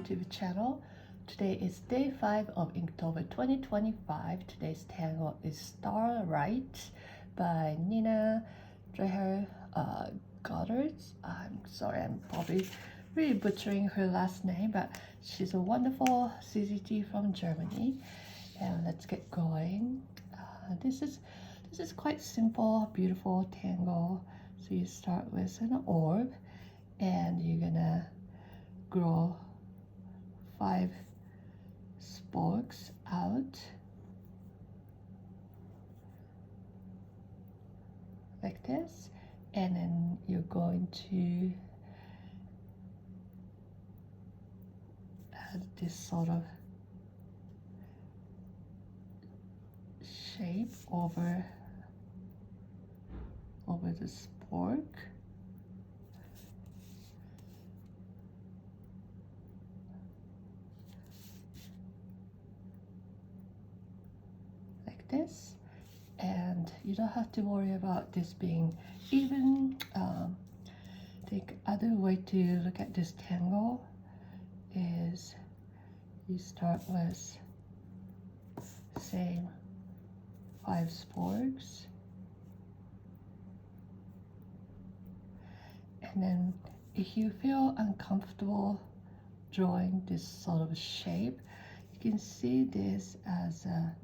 YouTube channel. Today is day 5 of Inktober 2025. Today's tangle is Star Rite by Nina Dreher-Goddertz. I'm sorry, I'm probably really butchering her last name, but she's a wonderful CCG from Germany. And let's get going. This is quite simple, beautiful tangle. So you start with an orb, and you're gonna grow 5 spokes out like this, and then you're going to add this sort of shape over the spork. Like this, and you don't have to worry about this being even. I think other way to look at this tangle is you start with same 5 sporks, and then if you feel uncomfortable drawing this sort of shape, you can see this as a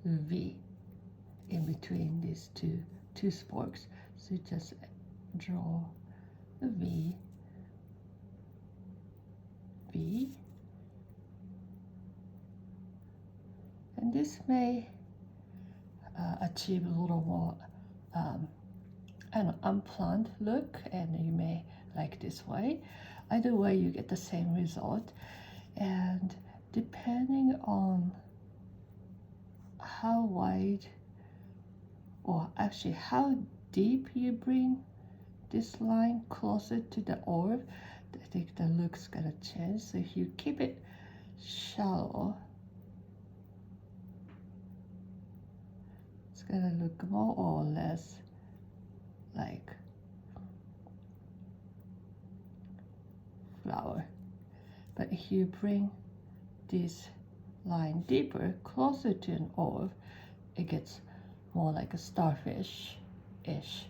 V in between these two sporks. So just draw a V, and this may achieve a little more an unplanned look, and you may like this way. Either way, you get the same result, and depending on how wide, or actually how deep you bring this line closer to the orb, I think the look's gonna change. So if you keep it shallow, it's gonna look more or less like flower. But if you bring this line deeper, closer to an orb, it gets more like a starfish-ish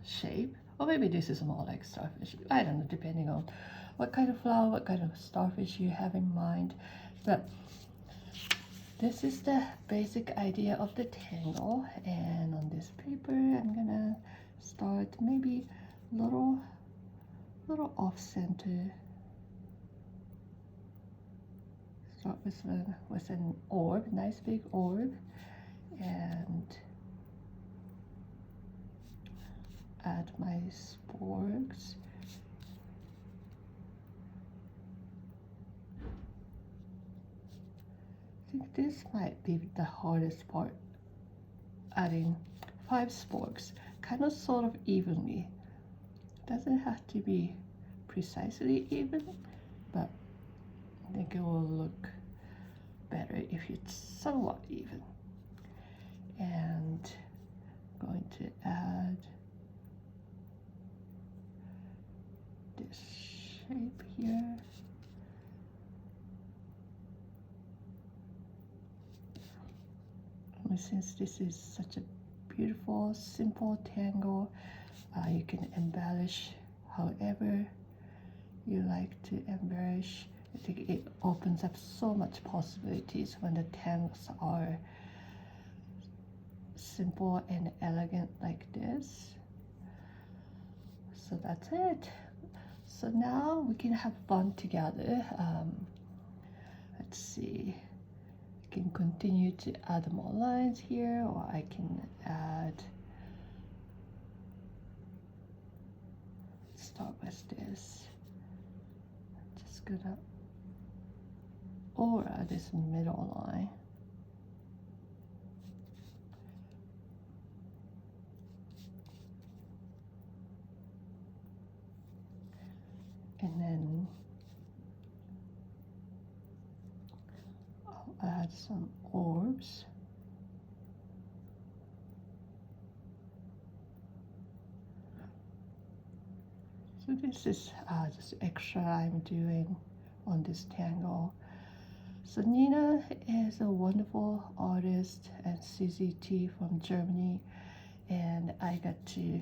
shape. Or maybe this is more like starfish. I don't know, depending on what kind of flower, what kind of starfish you have in mind. But this is the basic idea of the tangle. And on this paper, I'm gonna start maybe little off center. Start with an orb, nice big orb, and add my sporks. I think this might be the hardest part, adding 5 sporks, kind of sort of evenly. Doesn't have to be precisely even, but I think it will look better if it's somewhat even. And I'm going to add this shape here. And since this is such a beautiful, simple tangle, you can embellish however you like to embellish. I think it opens up so much possibilities when the tangles are simple and elegant like this. So that's it. So now we can have fun together. Let's see. I can continue to add more lines here, or I can add. Start with this. Just gonna aura this middle line. And then I'll add some orbs. So this is just extra I'm doing on this tangle. So Nina is a wonderful artist and CZT from Germany, and I got to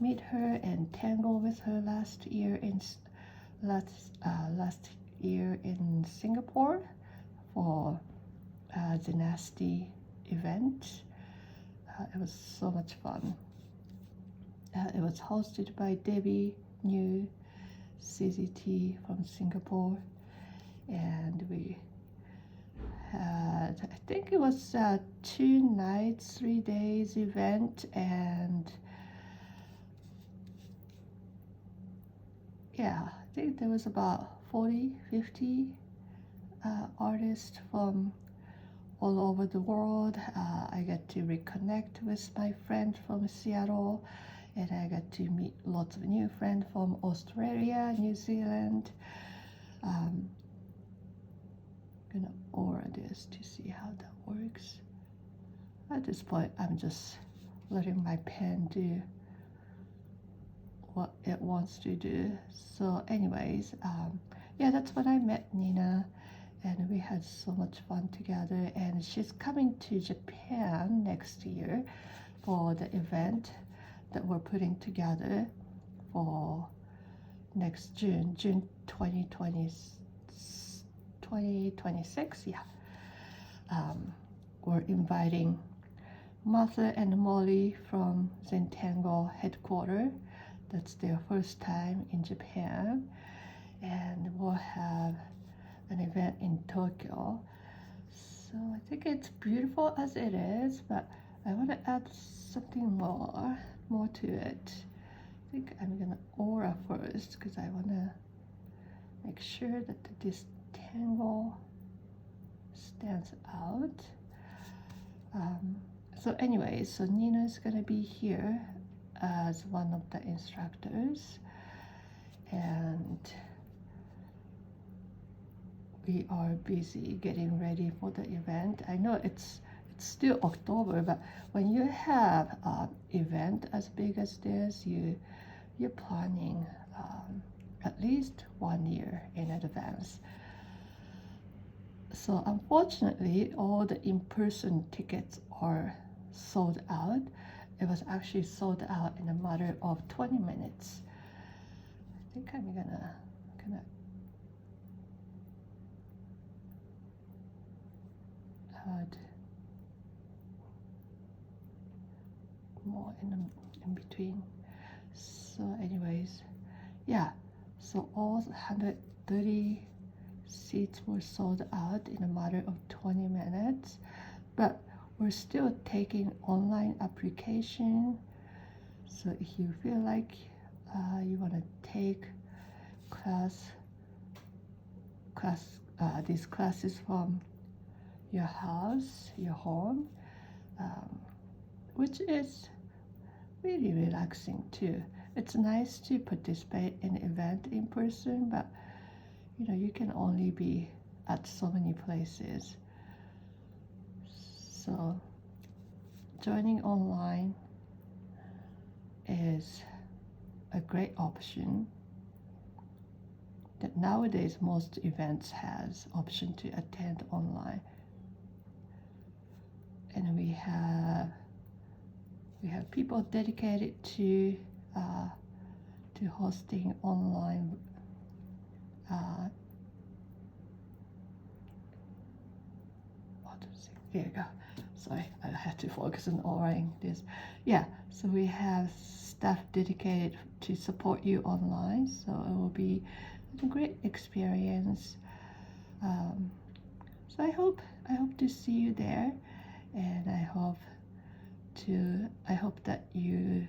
meet her and tangle with her last year in Singapore for the Nasty event. It was so much fun. It was hosted by Debbie New, CZT from Singapore, and we had, I think it was 2 nights, 3 days event, and yeah, I think there was about 40, 50 artists from all over the world. I got to reconnect with my friend from Seattle, and I got to meet lots of new friends from Australia, New Zealand. I'm gonna aura this to see how that works. At this point, I'm just letting my pen do what it wants to do. So anyways, yeah, that's when I met Nina, and we had so much fun together, and she's coming to Japan next year for the event that we're putting together for next June 2026. Yeah, we're inviting Martha and Molly from Zentangle headquarters. That's their first time in Japan, and we'll have an event in Tokyo. So I think it's beautiful as it is, but I want to add something more to it. I think I'm gonna aura first because I want to make sure that this tangle stands out. So anyways, so Nina's gonna be here as one of the instructors, and we are busy getting ready for the event. I know it's still October, but when you have an event as big as this, you're planning at least 1 year in advance. So unfortunately, all the in-person tickets are sold out. It was actually sold out in a matter of 20 minutes. I think I'm gonna add more in between. So anyways, yeah, so all 130 seats were sold out in a matter of 20 minutes, but we're still taking online application. So if you feel like you want to take these classes from your house, your home, which is really relaxing too. It's nice to participate in an event in person, but you can only be at so many places. So joining online is a great option. That nowadays most events has option to attend online, and we have people dedicated to hosting online here you go. Sorry, I had to focus on oraing this. Yeah, so we have staff dedicated to support you online, so it will be a great experience. So I hope to see you there, and I hope that you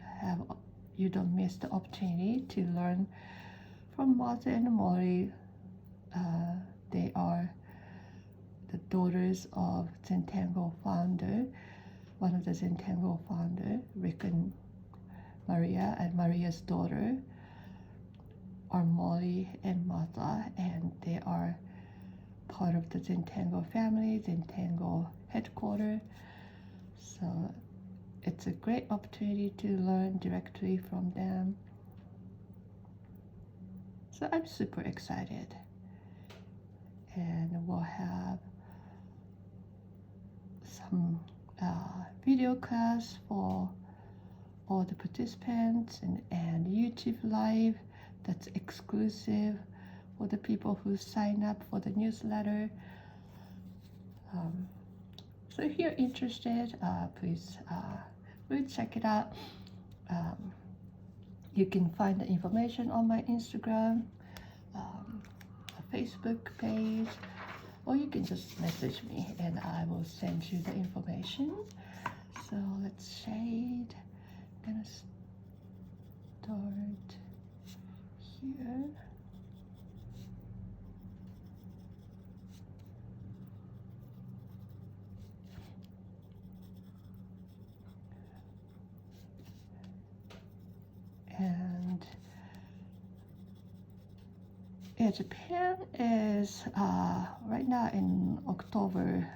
don't miss the opportunity to learn from Martha and Molly. They are the daughters of Zentangle founder, one of the Zentangle founder, Rick and Maria, and Maria's daughter are Molly and Martha, and they are part of the Zentangle family, Zentangle headquarters. So it's a great opportunity to learn directly from them. So I'm super excited. And we'll have some video class for all the participants, and YouTube live that's exclusive for the people who sign up for the newsletter. So if you're interested, please check it out. You can find the information on my Instagram, Facebook page, or you can just message me and I will send you the information. So let's shade. I'm gonna start here. And yeah, Japan is right now in October.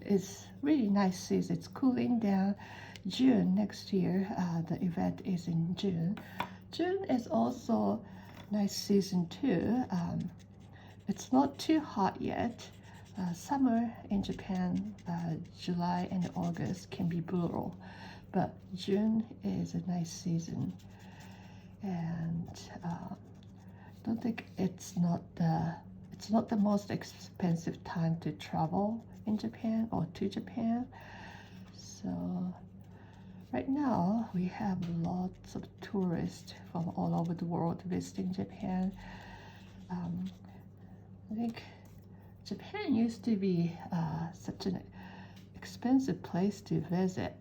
It's really nice season. It's cooling down. June next year, the event is in June. June is also nice season too. It's not too hot yet. Summer in Japan, July and August can be brutal, but June is a nice season. And don't think it's not the most expensive time to travel in Japan or to Japan. So right now we have lots of tourists from all over the world visiting Japan. I think Japan used to be such an expensive place to visit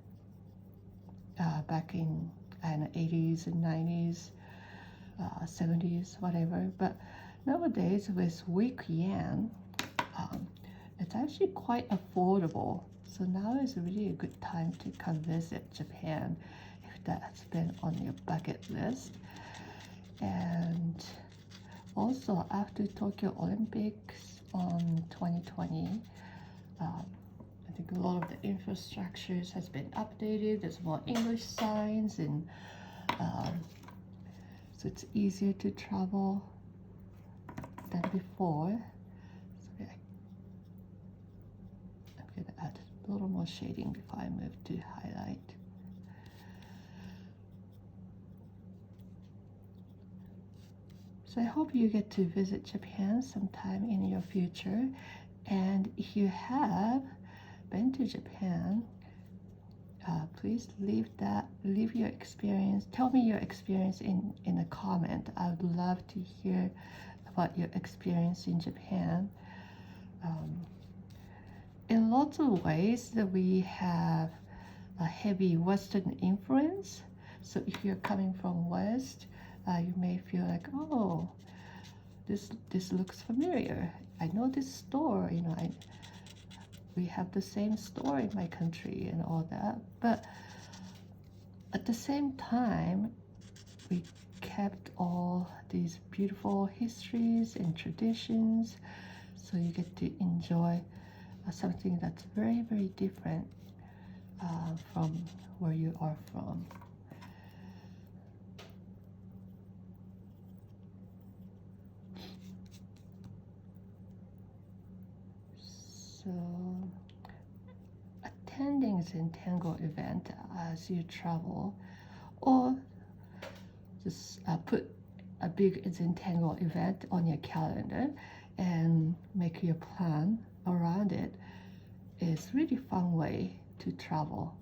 back in the 80s and 90s, 70s, whatever. But nowadays, with weak yen, it's actually quite affordable. So now is really a good time to come visit Japan if that's been on your bucket list. And also after Tokyo Olympics on 2020, I think a lot of the infrastructures has been updated. There's more English signs, and so it's easier to travel than before. So I'm gonna add a little more shading before I move to highlight. So I hope you get to visit Japan sometime in your future. And if you have been to Japan, please leave your experience. Tell me your experience in a comment. I would love to hear about your experience in Japan. In lots of ways that we have a heavy Western influence. So if you're coming from West, you may feel like, oh, this looks familiar. I know this store, we have the same store in my country and all that. But at the same time, we kept all these beautiful histories and traditions. So you get to enjoy something that's very, very different from where you are from. So attending Zentangle event as you travel, or just put a big Zentangle event on your calendar and make your plan around it, is really fun way to travel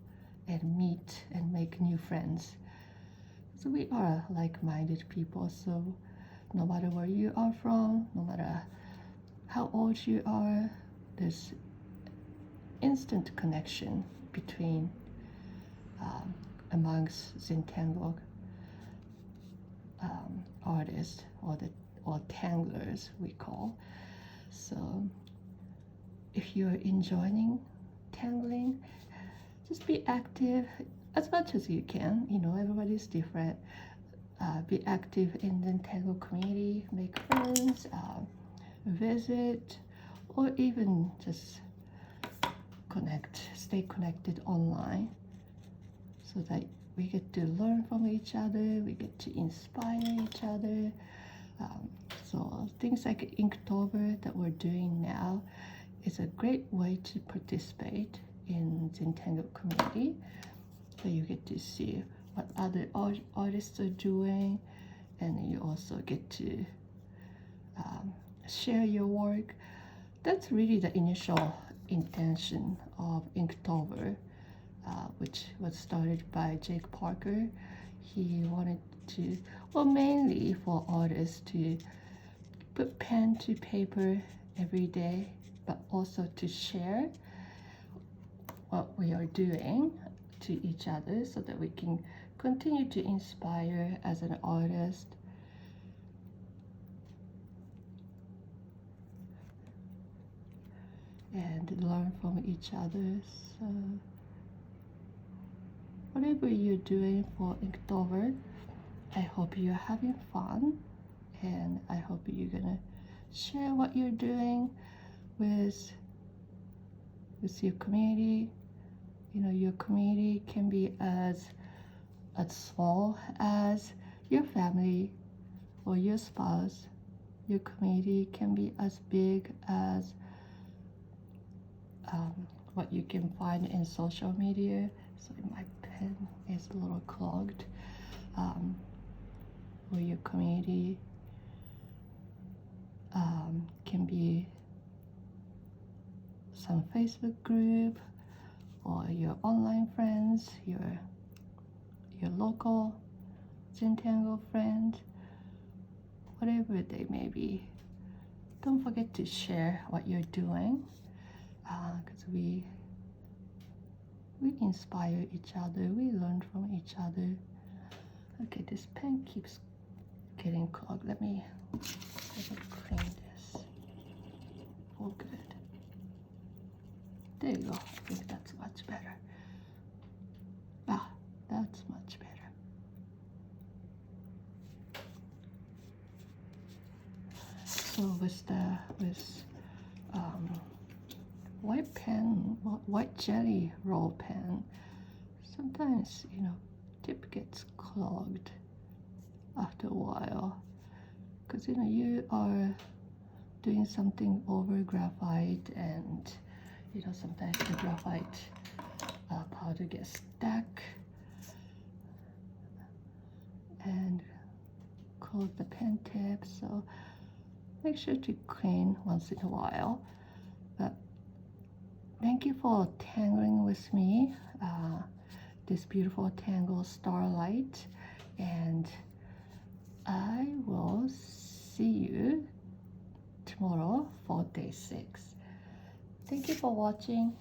and meet and make new friends. So we are like-minded people, so no matter where you are from, no matter how old you are, there's instant connection between amongst Zentangle artists, or tanglers we call. So if you're enjoying tangling, just be active as much as you can. Everybody's different. Be active in the Zentangle community, make friends, visit, or even just stay connected online, so that we get to learn from each other, we get to inspire each other. So things like Inktober that we're doing now is a great way to participate in Zentangle community. So you get to see what other artists are doing, and you also get to share your work. That's really the initial intention of Inktober, which was started by Jake Parker. He wanted to, well, mainly for artists to put pen to paper every day, but also to share what we are doing to each other so that we can continue to inspire as an artist. And learn from each other. So whatever you're doing for Inktober, I hope you're having fun, and I hope you're gonna share what you're doing with your community. You know, your community can be as small as your family or your spouse. Your community can be as big as what you can find in social media. So my pen is a little clogged. Or your community can be some Facebook group, or your online friends, your local Zentangle friends, whatever they may be. Don't forget to share what you're doing, because we inspire each other, we learn from each other. Okay, this pen keeps getting clogged. Let me clean this for good. There you go. I think that's much better. That's much better. So with white pen, white jelly roll pen, sometimes, you know, tip gets clogged after a while, because, you know, you are doing something over graphite, and, you know, sometimes the graphite powder gets stuck and clog the pen tip. So make sure to clean once in a while. But thank you for tangling with me, this beautiful tangle starlight, and I will see you tomorrow for day 6. Thank you for watching.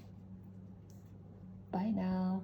Bye now.